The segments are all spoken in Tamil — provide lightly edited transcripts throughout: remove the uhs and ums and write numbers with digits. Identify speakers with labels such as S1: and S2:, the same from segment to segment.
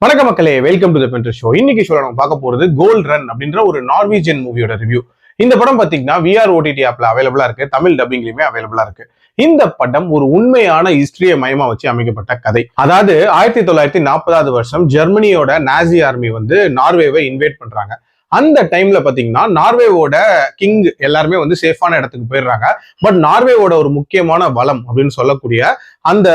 S1: வணக்க மக்களே, வெல்கம் டு தி பென்ட்ரி ஷோ. இன்னைக்கு ஷோல நம்ம பார்க்க போறது கோல்ட் ரன் அப்படின்ற ஒரு நார்வீஜியன் மூவியோட ரிவ்யூ. இந்த படம் பாத்தீங்கன்னா விஆர் ஓடிடி ஆப்ல அவைலபிளா இருக்கு, தமிழ் டப்பிங்லயுமே அவைலபிளா இருக்கு. இந்த படம் ஒரு உண்மையான ஹிஸ்டரியை மையமா வச்சு அமைக்கப்பட்ட கதை. அதாவது 1940வது வருஷம் ஜெர்மனியோட நாசி ஆர்மி வந்து நார்வேவை இன்வேட் பண்றாங்க. அந்த டைம்ல பாத்தீங்கன்னா நார்வேவோட கிங் எல்லாருமே வந்து சேஃபான இடத்துக்கு போயிடுறாங்க. பட் நார்வேவோட ஒரு முக்கியமான வளம் அப்படின்னு சொல்லக்கூடிய அந்த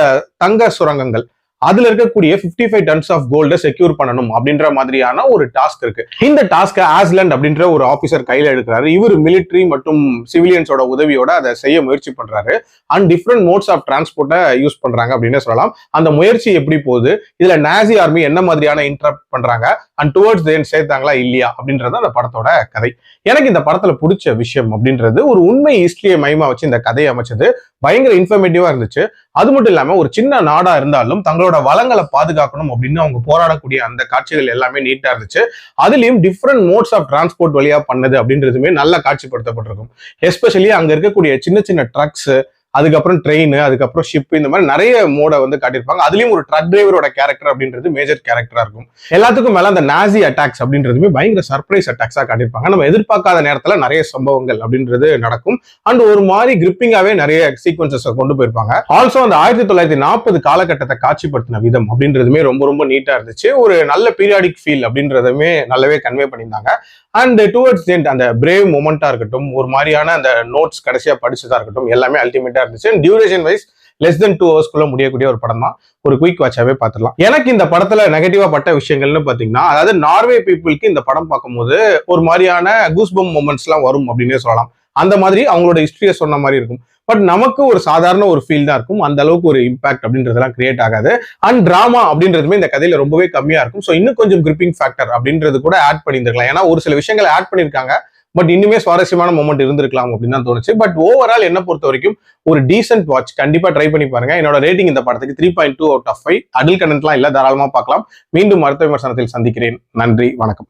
S1: தங்க சுரங்கங்கள், அதுல இருக்கக்கூடிய 55 டன்ஸ் ஆஃப் கோல்ட செக்யூர் பண்ணணும் அப்படின்ற மாதிரியான ஒரு டாஸ்க் இருக்கு. இந்த டாஸ்க் ஆஸ்லண்ட் அப்படின்ற ஒரு ஆபீசர் கையில எடுக்கிறாரு. இவர் மிலிட்டரி மற்றும் சிவிலியன்ஸோட உதவியோட அதை செய்ய முயற்சி பண்றாரு. அண்ட் டிஃப்ரெண்ட் மோட்ஸ் ஆஃப் டிரான்ஸ்போர்ட்டை யூஸ் பண்றாங்க அப்படின்னு சொல்லலாம். அந்த முயற்சி எப்படி போகுது, இதுல நாசி ஆர்மி என்ன மாதிரியான இன்டரப்ட் பண்றாங்க, அண்ட் டுவர்ட்ஸ் தி எண்ட் சேர்த்தாங்களா இல்லையா அப்படின்றது அந்த படத்தோட கதை. எனக்கு இந்த படத்துல பிடிச்ச விஷயம் அப்படின்றது ஒரு உண்மை ஹிஸ்டரியை மையமா வச்சு இந்த கதையை அமைச்சது பயங்கர இன்ஃபர்மேட்டிவா இருந்துச்சு. அது மட்டும் இல்லாம ஒரு சின்ன நாடா இருந்தாலும் தங்களோட வளங்களை பாதுகாக்கணும் அப்படின்னு அவங்க போராடக்கூடிய அந்த காட்சிகள் எல்லாமே நீட்டா இருந்துச்சு. அதுலயும் டிஃப்ரெண்ட் மோட்ஸ் ஆஃப் டிரான்ஸ்போர்ட் வழியா பண்ணது அப்படின்றதுமே நல்லா காட்சிப்படுத்தப்பட்டிருக்கும். எஸ்பெஷலி அங்க இருக்கக்கூடிய சின்ன சின்ன ட்ரக்ஸ், அதுக்கப்புறம் ட்ரெயின், அதுக்கப்புறம் ஷிப், இந்த மாதிரி நிறைய மோட வந்து காட்டியிருப்பாங்க. அதுலயும் ஒரு ட்ரக் டிரைவரோட கேரக்டர் அப்படின்றது மேஜர் கேரக்டரா இருக்கும். எல்லாத்துக்கும் மேல அந்த நாசி அட்டாக்ஸ் அப்படின்றதுமே பயங்கர சர்ப்ரைஸ் அட்டாக்ஸா காட்டியிருப்பாங்க. நம்ம எதிர்பார்க்காத நேரத்துல நிறைய சம்பவங்கள் அப்படின்றது நடக்கும். அண்ட் ஒரு மாதிரி கிரிப்பிங்காவே நிறைய சீக்வன்சஸ் கொண்டு போயிருப்பாங்க. ஆல்சோ அந்த 1940 காலகட்டத்தை காட்சிப்படுத்தின விதம் அப்படின்றதுமே ரொம்ப ரொம்ப நீட்டா இருந்துச்சு. ஒரு நல்ல பீரியாடிக் ஃபீல் அப்படின்றதுமே நல்லாவே கன்வே பண்ணியிருந்தாங்க. அண்ட் டுவர்ட்ஸ் எண்ட் அந்த பிரேவ் மொமெண்டா இருக்கட்டும், ஒரு மாதிரியான அந்த நோட்ஸ் கடைசியா படிச்சதா இருக்கட்டும், எல்லாமே அல்டிமேட்டா இருந்துச்சு. Duration wise less than 2 hours முடியக்கூடிய ஒரு படம் தான். ஒரு குயிக் வாட்சாவே பார்த்துடலாம். எனக்கு இந்த படத்துல நெகட்டிவா பட்ட விஷயங்கள்னு பாத்தீங்கன்னா, அதாவது நார்வே பீப்புளுக்கு இந்த படம் பார்க்கும்போது ஒரு மாதிரியான கூஸ்பம் மொமெண்ட்ஸ் எல்லாம் வரும் அப்படின்னே சொல்லலாம். அந்த மாதிரி அவங்களோட ஹிஸ்டரியை சொன்ன மாதிரி இருக்கும். பட் நமக்கு ஒரு சாதாரண ஒரு ஃபீல் தான் இருக்கும். அந்த அளவுக்கு ஒரு இம்பாக்ட் அப்படின்றதெல்லாம் கிரியேட் ஆகாது. அண்ட் டிராமா அப்படின்றதுமே இந்த கதையில ரொம்பவே கம்மியா இருக்கும். ஸோ இன்னும் கொஞ்சம் கிரிப்பிங் ஃபேக்டர் அப்படின்றது கூட ஆட் பண்ணியிருக்கலாம். ஏன்னா ஒரு சில விஷயங்களை ஆட் பண்ணியிருக்காங்க, பட் இன்னுமே சுவாரஸ்யமான மொமெண்ட் இருந்திருக்கலாம் அப்படின்னு தான் தோணுச்சு. பட் ஓவரால் என்ன பொறுத்த வரைக்கும் ஒரு டீசென்ட் வாட்ச். கண்டிப்பா ட்ரை பண்ணி பாருங்க. என்னோட ரேட்டிங் இந்த படத்துக்கு 3.2 out of 5. அடல்ட் கண்டென்ட்லாம் இல்ல, தாராளமா பார்க்கலாம். மீண்டும் அடுத்த விமர்சனத்தில் சந்திக்கிறேன். நன்றி, வணக்கம்.